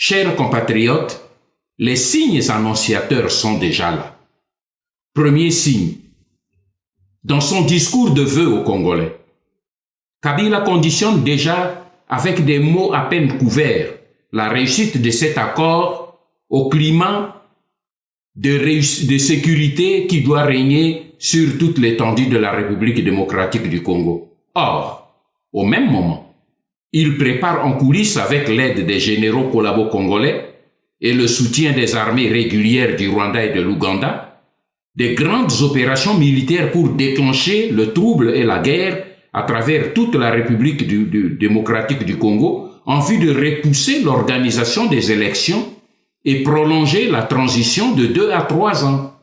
Chers compatriotes, les signes annonciateurs sont déjà là. Premier signe. Dans son discours de vœux aux Congolais, Kabila conditionne déjà avec des mots à peine couverts la réussite de cet accord au climat de sécurité qui doit régner sur toute l'étendue de la République démocratique du Congo. Or, au même moment, il prépare en coulisses avec l'aide des généraux collabos congolais et le soutien des armées régulières du Rwanda et de l'Ouganda, des grandes opérations militaires pour déclencher le trouble et la guerre à travers toute la République démocratique du Congo en vue de repousser l'organisation des élections et prolonger la transition de 2 à 3 ans.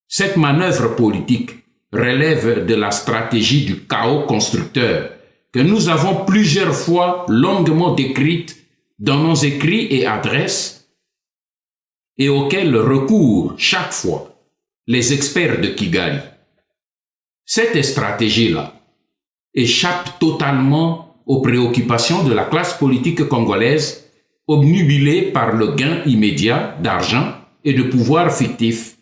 Cette manœuvre politique relève de la stratégie du chaos constructeur que nous avons plusieurs fois longuement décrite dans nos écrits et adresses et auxquels recourent chaque fois les experts de Kigali. Cette stratégie-là échappe totalement aux préoccupations de la classe politique congolaise, obnubilée par le gain immédiat d'argent et de pouvoir fictif.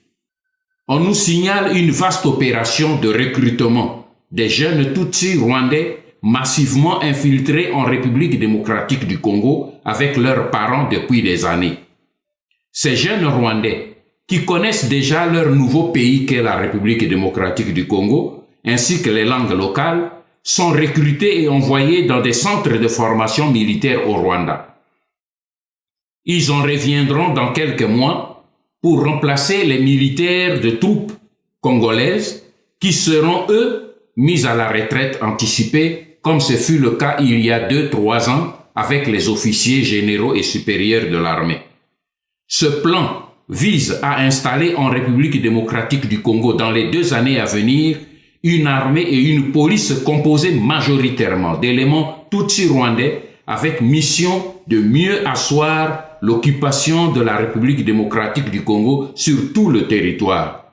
On nous signale une vaste opération de recrutement des jeunes Tutsis rwandais massivement infiltrés en République démocratique du Congo avec leurs parents depuis des années. Ces jeunes Rwandais, qui connaissent déjà leur nouveau pays qu'est la République démocratique du Congo, ainsi que les langues locales, sont recrutés et envoyés dans des centres de formation militaire au Rwanda. Ils en reviendront dans quelques mois pour remplacer les militaires de troupes congolaises qui seront, eux, mis à la retraite anticipée, comme ce fut le cas il y a 2-3 ans avec les officiers généraux et supérieurs de l'armée. Ce plan vise à installer en République démocratique du Congo dans les 2 années à venir une armée et une police composées majoritairement d'éléments tutsis rwandais avec mission de mieux asseoir l'occupation de la République démocratique du Congo sur tout le territoire.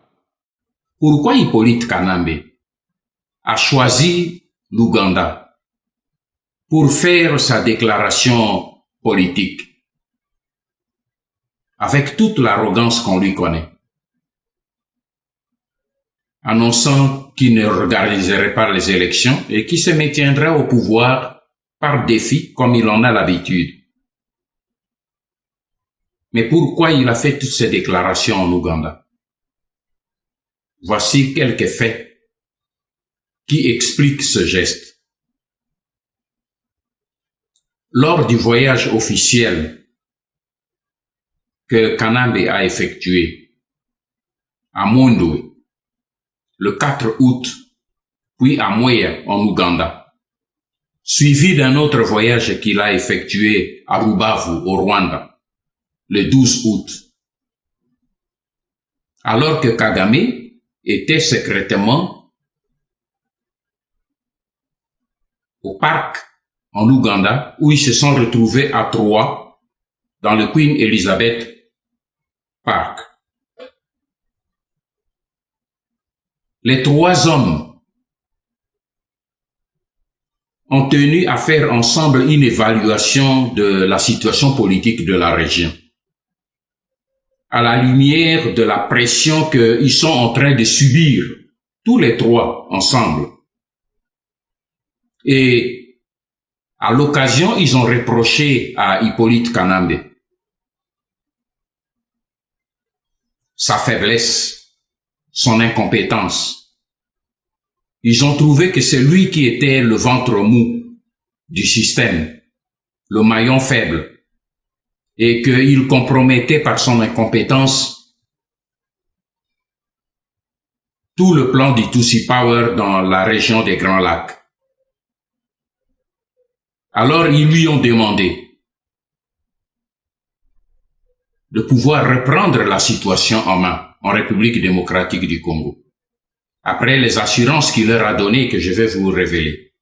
Pourquoi Hippolyte Kanambe a choisi l'Ouganda pour faire sa déclaration politique avec toute l'arrogance qu'on lui connaît, annonçant qu'il ne organiserait pas les élections et qu'il se maintiendrait au pouvoir par défi comme il en a l'habitude. Mais pourquoi il a fait toutes ces déclarations en Ouganda? Voici quelques faits qui expliquent ce geste. Lors du voyage officiel que Kanambe a effectué à Mondoué le 4 août, puis à Mweya en Ouganda, suivi d'un autre voyage qu'il a effectué à Rubavu au Rwanda le 12 août, alors que Kagame était secrètement au parc en Ouganda où ils se sont retrouvés à Troyes dans le Queen Elizabeth Park. Les 3 hommes ont tenu à faire ensemble une évaluation de la situation politique de la région, à la lumière de la pression qu'ils sont en train de subir, tous les 3 ensemble. Et à l'occasion, ils ont reproché à Hippolyte Kanambe sa faiblesse, son incompétence. Ils ont trouvé que c'est lui qui était le ventre mou du système, le maillon faible, et qu'il compromettait par son incompétence tout le plan du Tutsi Power dans la région des Grands Lacs. Alors ils lui ont demandé de pouvoir reprendre la situation en main en République démocratique du Congo, après les assurances qu'il leur a données que je vais vous révéler.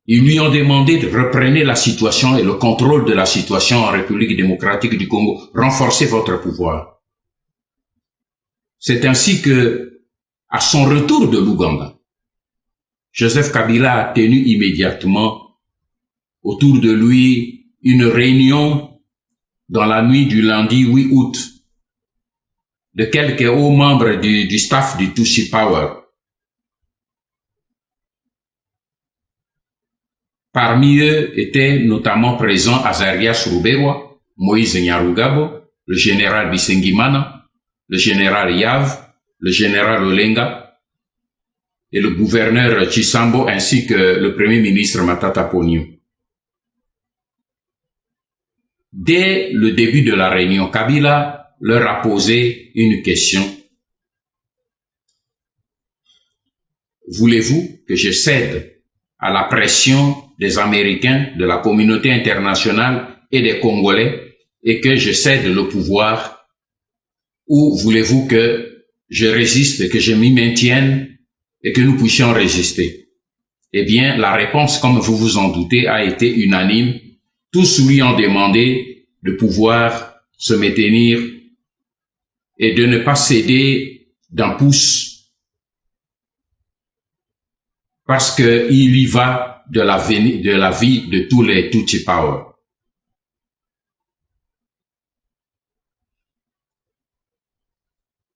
Ils lui ont demandé de reprendre la situation et le contrôle de la situation en République démocratique du Congo, renforcer votre pouvoir. C'est ainsi que, à son retour de l'Ouganda, Joseph Kabila a tenu immédiatement autour de lui une réunion dans la nuit du lundi 8 août de quelques hauts membres du staff du Tutsi Power. Parmi eux étaient notamment présents Azarias Ruberwa, Moïse Nyarugabo, le général Bisengimana, le général Yav, le général Olenga et le gouverneur Chisambo ainsi que le premier ministre Matata Ponyo. Dès le début de la réunion, Kabila leur a posé une question. Voulez-vous que je cède à la pression des Américains, de la communauté internationale et des Congolais et que je cède le pouvoir, ou voulez-vous que je résiste, que je m'y maintienne et que nous puissions résister? Eh bien, la réponse, comme vous vous en doutez, a été unanime. Tous lui ont demandé de pouvoir se maintenir et de ne pas céder d'un pouce parce que il y va de la vie de tous les Tutsi Power.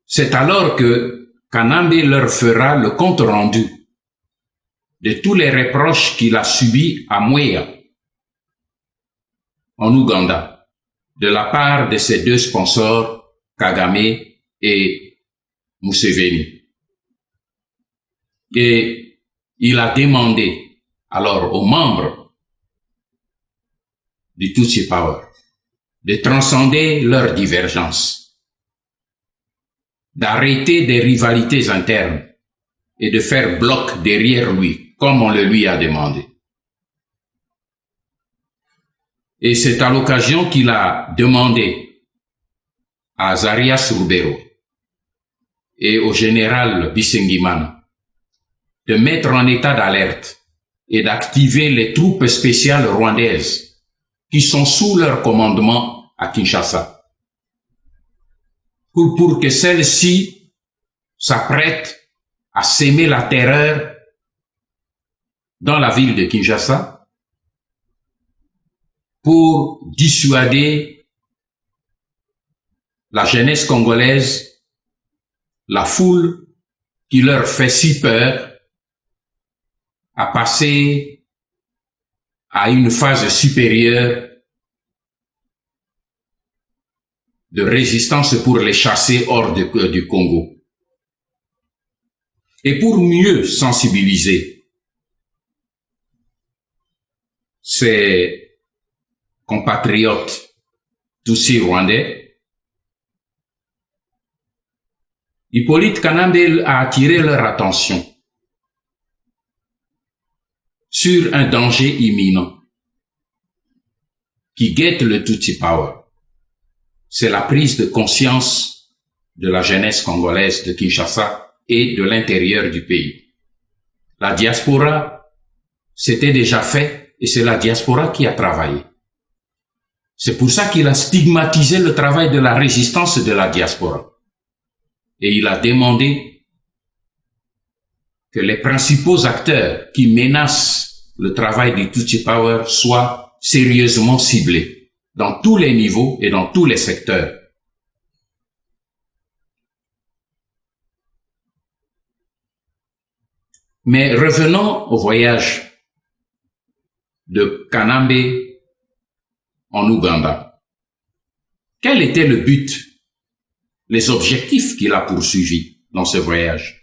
C'est alors que Kanambe leur fera le compte rendu de tous les reproches qu'il a subis à Mwea, en Ouganda, de la part de ses deux sponsors, Kagame et Museveni. Et il a demandé alors aux membres du Tutsi Power de transcender leurs divergences, d'arrêter des rivalités internes et de faire bloc derrière lui, comme on le lui a demandé. Et c'est à l'occasion qu'il a demandé à Azarias Ruberwa et au général Bisengimana de mettre en état d'alerte et d'activer les troupes spéciales rwandaises qui sont sous leur commandement à Kinshasa pour que celles-ci s'apprêtent à s'aimer la terreur dans la ville de Kinshasa pour dissuader la jeunesse congolaise, la foule qui leur fait si peur, à passer à une phase supérieure de résistance pour les chasser hors du Congo. Et pour mieux sensibiliser ces compatriotes Tutsi rwandais, Hippolyte Kanambe a attiré leur attention sur un danger imminent qui guette le Tutsi Power. C'est la prise de conscience de la jeunesse congolaise de Kinshasa et de l'intérieur du pays. La diaspora, c'était déjà fait et c'est la diaspora qui a travaillé. C'est pour ça qu'il a stigmatisé le travail de la résistance de la diaspora. Et il a demandé que les principaux acteurs qui menacent le travail du Tutsi Power soient sérieusement ciblés dans tous les niveaux et dans tous les secteurs. Mais revenons au voyage de Kanambe en Ouganda. Quel était le but, les objectifs qu'il a poursuivis dans ce voyage?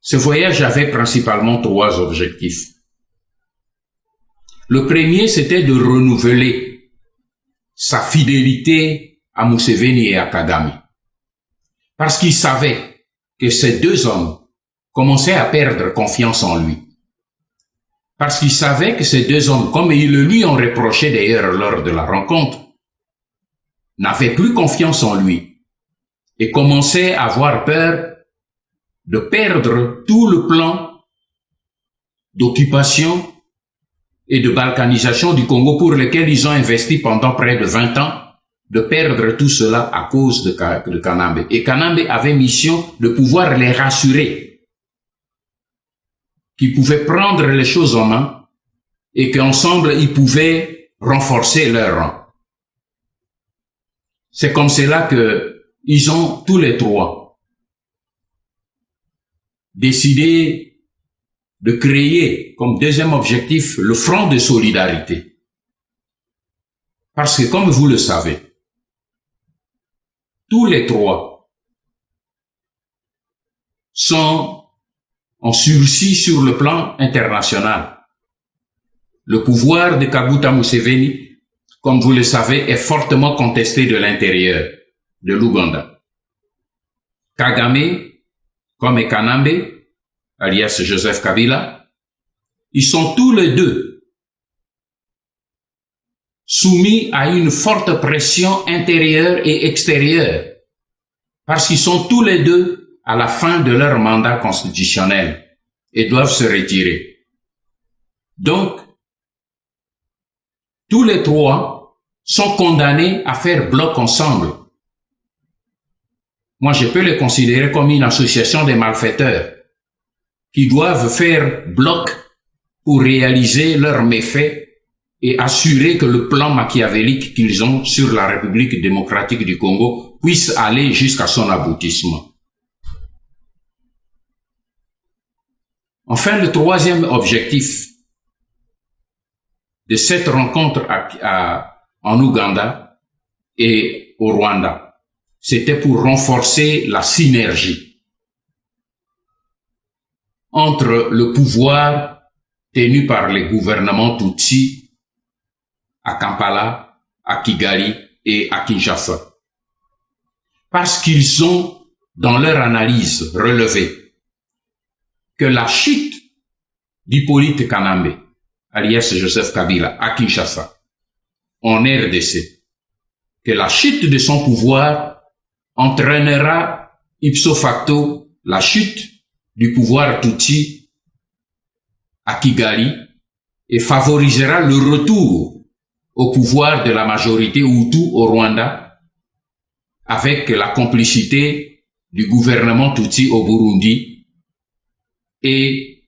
Ce voyage avait principalement 3 objectifs. Le premier, c'était de renouveler sa fidélité à Museveni et à Kagame. Parce qu'il savait que ces 2 hommes commençaient à perdre confiance en lui. Parce qu'il savait que ces 2 hommes, comme ils le lui ont reproché d'ailleurs lors de la rencontre, n'avaient plus confiance en lui et commençaient à avoir peur de perdre tout le plan d'occupation et de balkanisation du Congo pour lequel ils ont investi pendant près de 20 ans, de perdre tout cela à cause de Kanambe. Et Kanambe avait mission de pouvoir les rassurer qu'ils pouvaient prendre les choses en main et qu'ensemble ils pouvaient renforcer leur rang. C'est comme cela que ils ont tous les trois décidé de créer comme deuxième objectif le front de solidarité. Parce que comme vous le savez, tous les trois sont en sursis sur le plan international. Le pouvoir de Kaguta Museveni, comme vous le savez, est fortement contesté de l'intérieur de l'Ouganda. Kagame, comme Kanambe, alias Joseph Kabila, ils sont tous les deux soumis à une forte pression intérieure et extérieure, parce qu'ils sont tous les deux à la fin de leur mandat constitutionnel et doivent se retirer. Donc, tous les trois sont condamnés à faire bloc ensemble. Moi, je peux les considérer comme une association des malfaiteurs qui doivent faire bloc pour réaliser leurs méfaits et assurer que le plan machiavélique qu'ils ont sur la République démocratique du Congo puisse aller jusqu'à son aboutissement. Enfin, le troisième objectif de cette rencontre en Ouganda et au Rwanda, c'était pour renforcer la synergie entre le pouvoir tenu par les gouvernements Tutsi à Kampala, à Kigali et à Kinshasa. Parce qu'ils ont, dans leur analyse, relevé que la chute d'Hippolyte Kanambe, alias Joseph Kabila, à Kinshasa, en RDC, que la chute de son pouvoir entraînera ipso facto la chute du pouvoir Tutsi à Kigali et favorisera le retour au pouvoir de la majorité Hutu au Rwanda avec la complicité du gouvernement Tutsi au Burundi et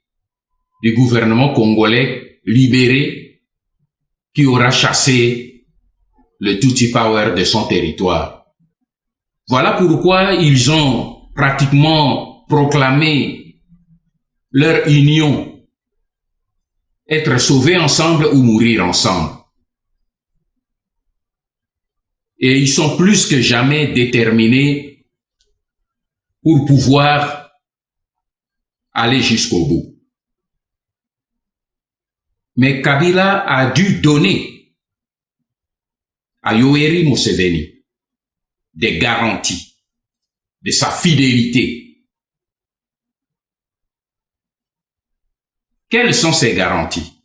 du gouvernement congolais libéré qui aura chassé le Tutsi Power de son territoire. Voilà pourquoi ils ont pratiquement proclamé leur union, être sauvés ensemble ou mourir ensemble. Et ils sont plus que jamais déterminés pour pouvoir aller jusqu'au bout. Mais Kabila a dû donner à Yoweri Museveni des garanties de sa fidélité. Quelles sont ces garanties?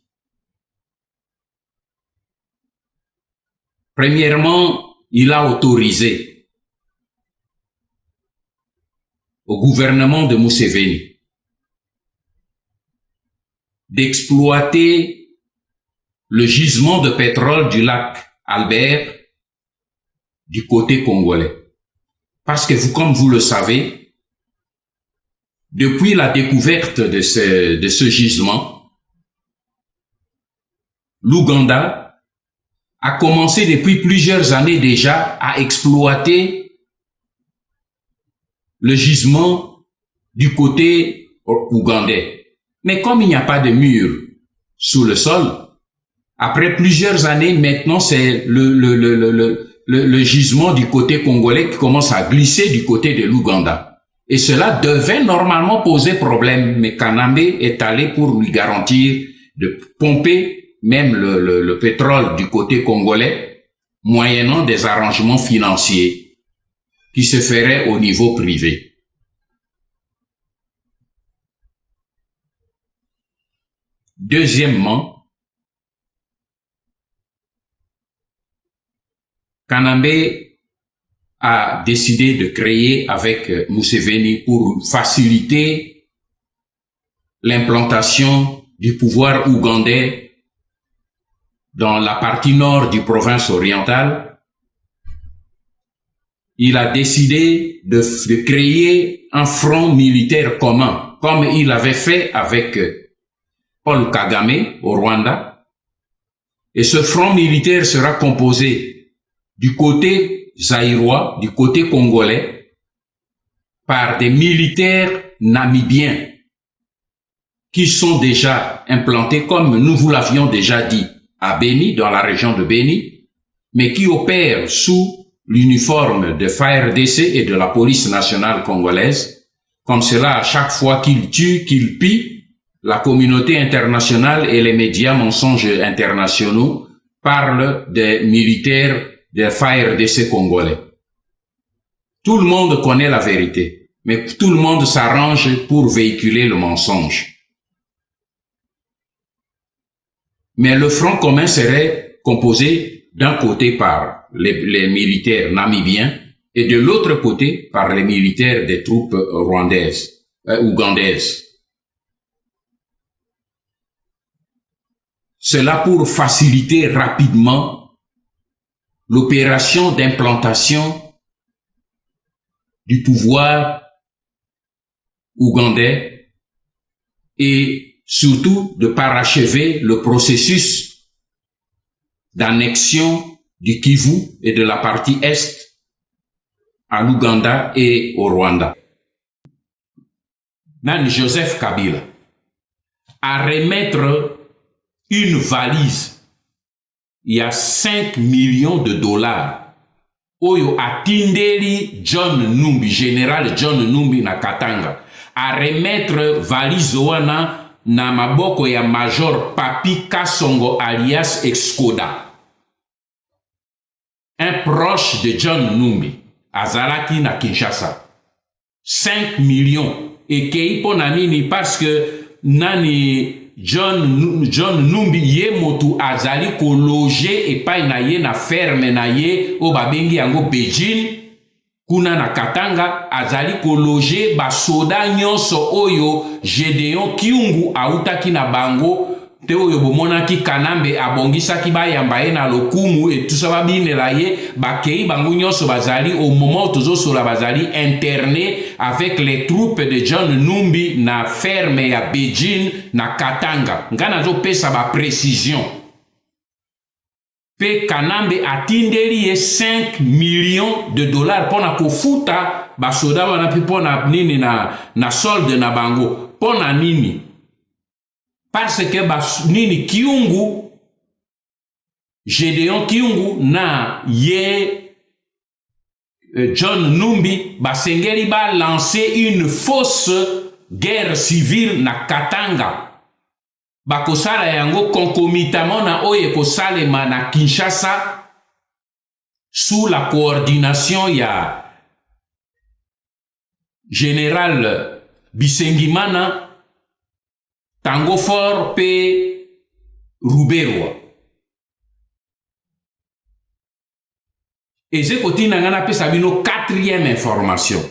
Premièrement, il a autorisé au gouvernement de Museveni d'exploiter le gisement de pétrole du lac Albert du côté congolais. Parce que comme vous le savez, depuis la découverte de ce gisement, l'Ouganda a commencé depuis plusieurs années déjà à exploiter le gisement du côté ougandais. Mais comme il n'y a pas de mur sous le sol, après plusieurs années, maintenant c'est le gisement du côté congolais qui commence à glisser du côté de l'Ouganda. Et cela devait normalement poser problème, mais Kanambe est allé pour lui garantir de pomper même le pétrole du côté congolais, moyennant des arrangements financiers qui se feraient au niveau privé. Deuxièmement, Kanambe a décidé de créer avec Museveni pour faciliter l'implantation du pouvoir ougandais dans la partie nord du province orientale. Il a décidé de créer un front militaire commun, comme il avait fait avec Paul Kagame au Rwanda, Et ce front militaire sera composé du côté zaïrois, du côté congolais, par des militaires namibiens qui sont déjà implantés, comme nous vous l'avions déjà dit, à Beni, dans la région de Beni, mais qui opèrent sous l'uniforme de FARDC et de la police nationale congolaise. Comme cela, à chaque fois qu'ils tuent, qu'ils pillent, la communauté internationale et les médias mensonges internationaux parlent des militaires de FARDC congolais. Tout le monde connaît la vérité, mais tout le monde s'arrange pour véhiculer le mensonge. Mais le front commun serait composé d'un côté par les militaires namibiens et de l'autre côté par les militaires des troupes rwandaises, ougandaises. Cela pour faciliter rapidement l'opération d'implantation du pouvoir ougandais et surtout de parachever le processus d'annexion du Kivu et de la partie Est à l'Ouganda et au Rwanda. Nan Joseph Kabila à remettre une valise, il y a 5 millions de dollars oyo atindeli John Numbi, général John Numbi na Katanga, à remettre valise wana na maboko ya Major Papi Kasongo alias Excoda, un proche de John Numbi, azalaki na Kinshasa. 5 millions. Et keipo na nini parce que nani John Numbi ye motu azali ko loger epai na ye na ferme na ye o babengi yango Beijing. Kuna na Katanga azali ko loger ba soda nyonso oyo Gedeon Kiungu autaki na bango te oyo bomonaki Kanambe abongisaki bayamba ye na lokumu et tout ça babinela ye bakei bango nyonso bazali au moment tozosola bazali interné avec les troupes de John Numbi na ferme ya Beijing na Katanga. Ngana zo pesa ba précision. Pe Kanambe atindeli ye 5 millions de dollars pona kofuta basoda wana pi pona nini na solde na bango pona nini parce que nini Kiungu Gedeon Kiungu na ye John Numbi basengeli ba lancer une fausse guerre civile na Katanga. Bakosala yango concomitamment na oye kosalema na Kinshasa sous la coordination ya général Bisengimana, Tango Fort pe Ruberwa. Et zekoti nangana pe sabino 4e information.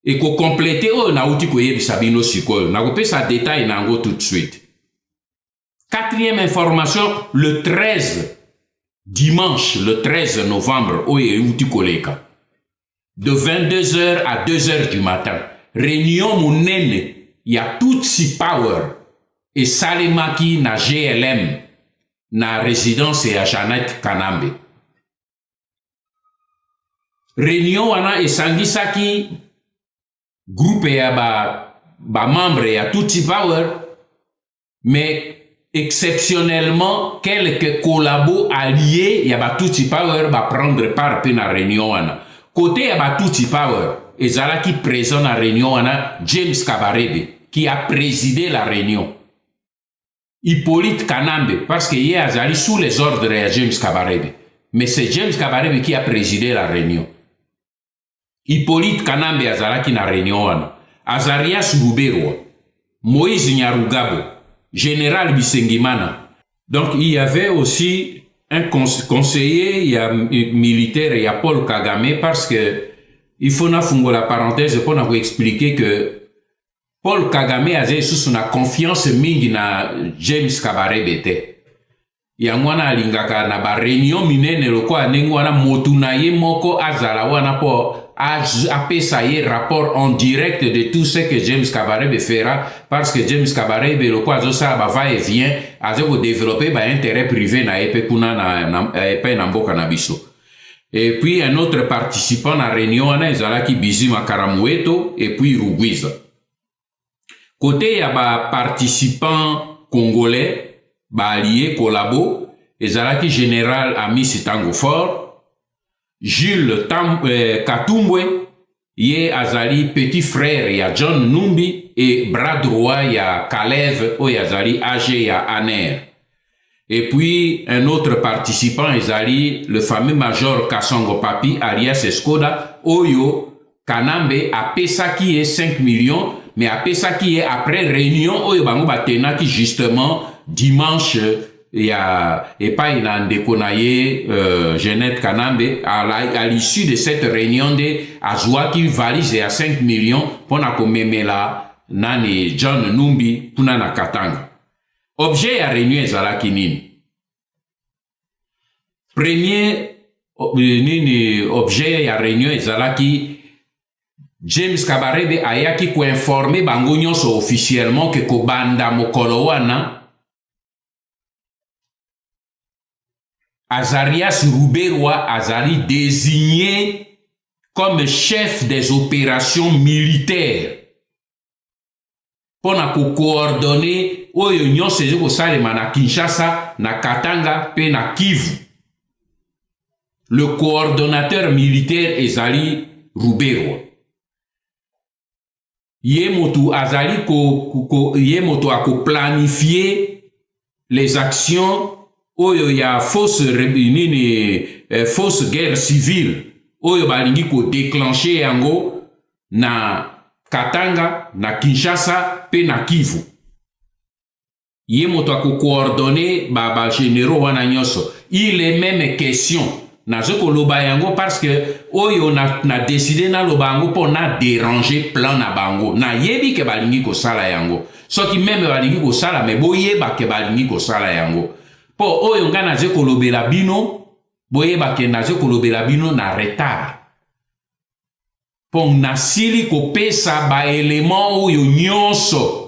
Et qu'on complète na outi ko yebisa bino sikoyo na ko pesa détail nango tout de suite. 4e information, le 13 dimanche le 13 novembre oye outi koleka de 22h à 2h du matin réunion monene ya Tutsi Power et Salemaki na GLM na résidence ya Janet Kanambe. Réunion wana esangisaki groupe ya ba membre ya Tutsi Power, mais exceptionnellement quelques collabos alliés ya ba Tutsi Power ba prendre part pe na réunion wana. Côté ya ba Tutsi Power, ezalaki présent na réunion wana James Kabarebe qui a présidé la réunion. Hippolyte Kanambe parce que hier azali sous les ordres de James Kabarebe, mais c'est James Kabarebe qui a présidé la réunion. Hippolyte Kanambe azalaki na réunion wana, Azarias Ruberwa, Moïse Nyarugabo, Général Bisengimana. Donc il y avait aussi un conseiller, il y a militaire, il y a Paul Kagame, parce que il faut na fungo la parenthèse pour nous expliquer que Paul Kagame a sous na confiance mingi na James Kabarebe te. Yangwana alingaka na ba réunion minene lokwa nengo wana motu na ye moko azala wana po appelé ça y est rapport en direct de tout ce que James Kabarebe fera, parce que James Kabarebe, le quoi, ça va et vient, à développer intérêt privé na epe kuna na mboka na biso. Et puis un autre participant à la réunion, ezalaki Bizima Karamueto, et puis Rugwiza. Côté ya participant congolais, allié collabo, ezalaki général Amis Tango Fort, Jules Katumbwe, yé azali petit frère ya John Numbi, et bras droit ya Kalev, o yazali âgé ya Aner. Et puis, un autre participant, ezali le fameux major Kasongo Papi, alias Escoda, Oyo, Kanambe, a pesa qui est 5 millions, mais a pesa qui est après réunion, Oyo Bango Batena, qui justement, dimanche, il y a, et pas il a déconaillé, Jeannette Kanambe, à l'issue de cette réunion de Azua qui valise à 5 millions, pour na komemela, nani John Numbi, pour na Katanga. Objet à réunion ezalaki nini. Premier objet à réunion ezalaki James Kabarebe ayaki ko informer bango nyonso officiellement que kobanda mokolo wana Azarias Ruberwa azali désigné comme chef des opérations militaires pour coordonner oyo nyonso ezoko salema na Kinshasa, na Katanga, pe na Kivu. Le coordonnateur militaire ezali Ruberwa. Yemoto azali yemoto ako planifier les actions oyo ya fausse guerre civile oyo balingi ko déclencher yango na Katanga, na Kinshasa, pe na Kivu. Yé moto ako coordonner ba généraux wana nyonso. Il est même question na zoko loba yango parce que oyo na décidé na loba yango pour na déranger plan na bango. Na yebi ke balingi ko sala yango. Soki même balingi ko sala mais boyeba ke balingi ko sala yango. Po oyo nga na zoko lobela bino, boyeba ke na zoko lobela bino na retard. Pong nasili ko pesa ba élément oyo nyonso.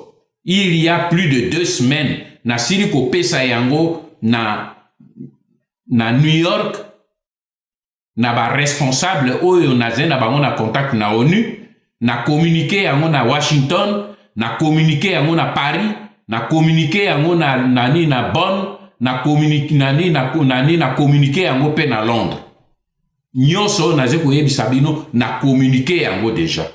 Il y a plus de 2 semaines, nasili ko pesa yango na New York, na ba responsable oyo nazena bango na contact na ONU, na communiqué yango na Washington, na communiqué yango na Paris, na communiqué yango na Bonn, na communiqué yango pe na Londres. Nyonso naze ko yebisa bino na communiqué yango déjà.